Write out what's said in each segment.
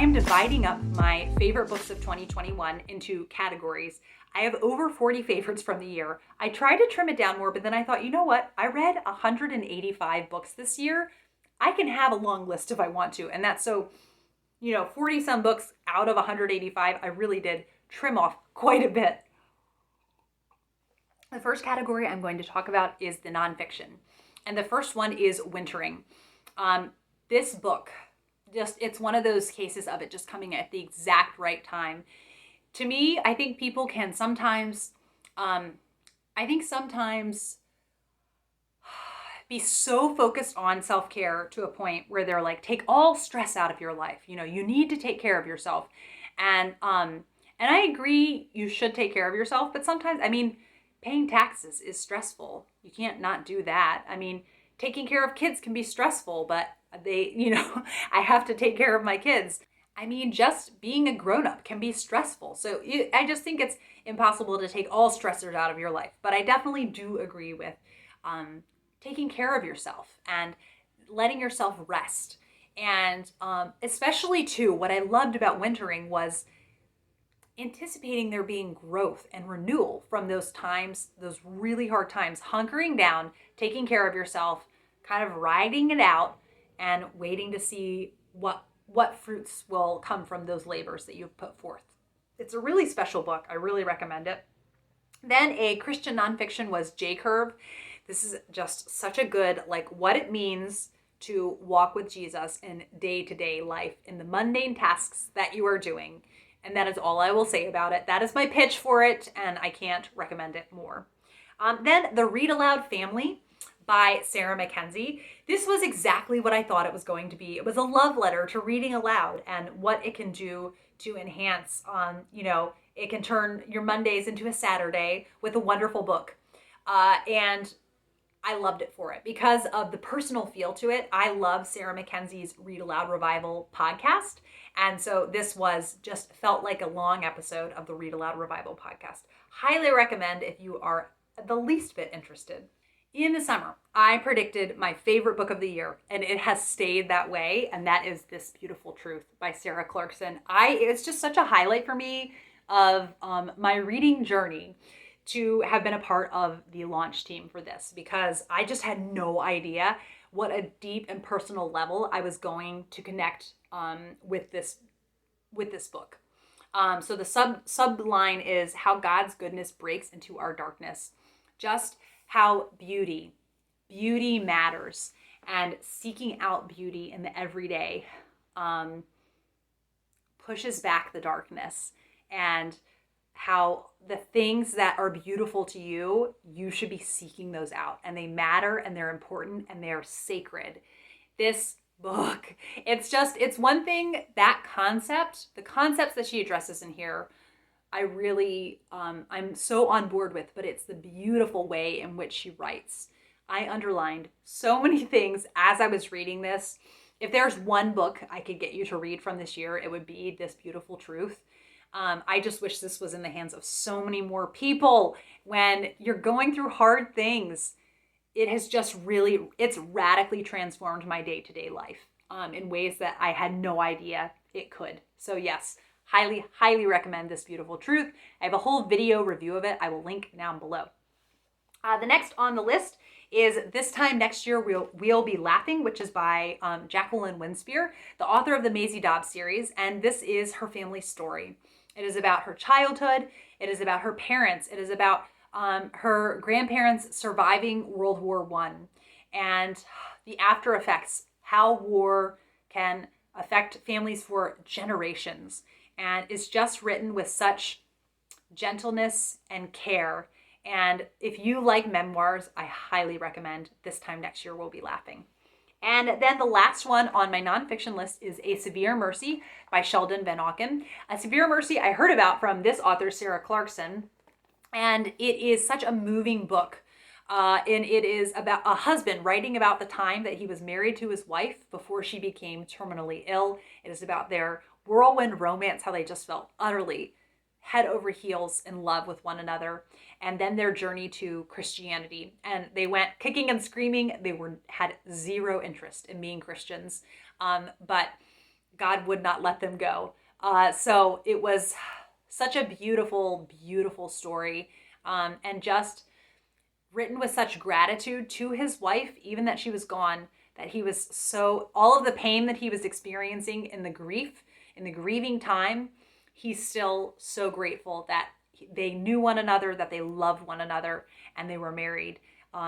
am dividing up my favorite books of 2021 into categories. I have over 40 favorites from the year. I tried to trim it down more, but then I thought, you know what? I read 185 books this year. I can have a long list if I want to. And that's so, 40 some books out of 185, I really did trim off quite a bit. The first category I'm going to talk about is the nonfiction. And the first one is Wintering. This book, it's one of those cases of it just coming at the exact right time. To me, I think people can sometimes, be so focused on self-care to a point where they're like, take all stress out of your life. You need to take care of yourself. And I agree you should take care of yourself, but sometimes, paying taxes is stressful. You can't not do that. Taking care of kids can be stressful, but I have to take care of my kids. Just being a grown-up can be stressful. So I just think it's impossible to take all stressors out of your life. But I definitely do agree with taking care of yourself and letting yourself rest. And especially too, what I loved about Wintering was anticipating there being growth and renewal from those times, those really hard times, hunkering down, taking care of yourself, kind of riding it out and waiting to see what fruits will come from those labors that you've put forth. It's a really special book. I really recommend it. Then a Christian nonfiction was J-Curve. This is just such a good, what it means to walk with Jesus in day-to-day life, in the mundane tasks that you are doing. And that is all I will say about it. That is my pitch for it, and I can't recommend it more. Then The Read Aloud Family by Sarah Mackenzie. This was exactly what I thought it was going to be. It was a love letter to reading aloud and what it can do to enhance it can turn your Mondays into a Saturday with a wonderful book. And I loved it for it because of the personal feel to it. I love Sarah Mackenzie's Read Aloud Revival podcast. And so this felt like a long episode of the Read Aloud Revival podcast. Highly recommend if you are the least bit interested. In the summer, I predicted my favorite book of the year, and it has stayed that way, and that is This Beautiful Truth by Sarah Clarkson. It's just such a highlight for me of my reading journey to have been a part of the launch team for this, because I just had no idea what a deep and personal level I was going to connect with this book. So the subline is how God's goodness breaks into our darkness. Just how beauty matters, and seeking out beauty in the everyday pushes back the darkness, and how the things that are beautiful to you, you should be seeking those out, and they matter, and they're important, and they're sacred. This book, it's one thing, the concepts that she addresses in here, I really, I'm so on board with, but it's the beautiful way in which she writes. I underlined so many things as I was reading this. If there's one book I could get you to read from this year, it would be This Beautiful Truth. I just wish this was in the hands of so many more people. When you're going through hard things, it's radically transformed my day-to-day life in ways that I had no idea it could. So yes, highly, highly recommend This Beautiful Truth. I have a whole video review of it. I will link down below. The next on the list is This Time Next Year We'll Be Laughing, which is by Jacqueline Winspear, the author of the Maisie Dobbs series, and this is her family story. It is about her childhood. It is about her parents. It is about her grandparents surviving World War I and the after effects, how war can affect families for generations. And it's just written with such gentleness and care. And if you like memoirs, I highly recommend This Time Next Year We'll Be Laughing. And then the last one on my nonfiction list is A Severe Mercy by Sheldon Vanauken. A Severe Mercy I heard about from this author, Sarah Clarkson, and it is such a moving book. And it is about a husband writing about the time that he was married to his wife before she became terminally ill. It is about their whirlwind romance, how they just felt utterly head over heels in love with one another, and then their journey to Christianity. And they went kicking and screaming. They had zero interest in being Christians. But God would not let them go. So it was such a beautiful, beautiful story, and just written with such gratitude to his wife, even that she was gone, that he was so, all of the pain that he was experiencing in the grief, in the grieving time, he's still so grateful that they knew one another, that they loved one another, and they were married.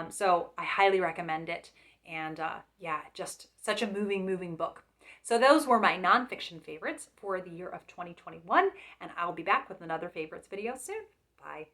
So I highly recommend it. And yeah, just such a moving, moving book. So those were my nonfiction favorites for the year of 2021. And I'll be back with another favorites video soon. Bye.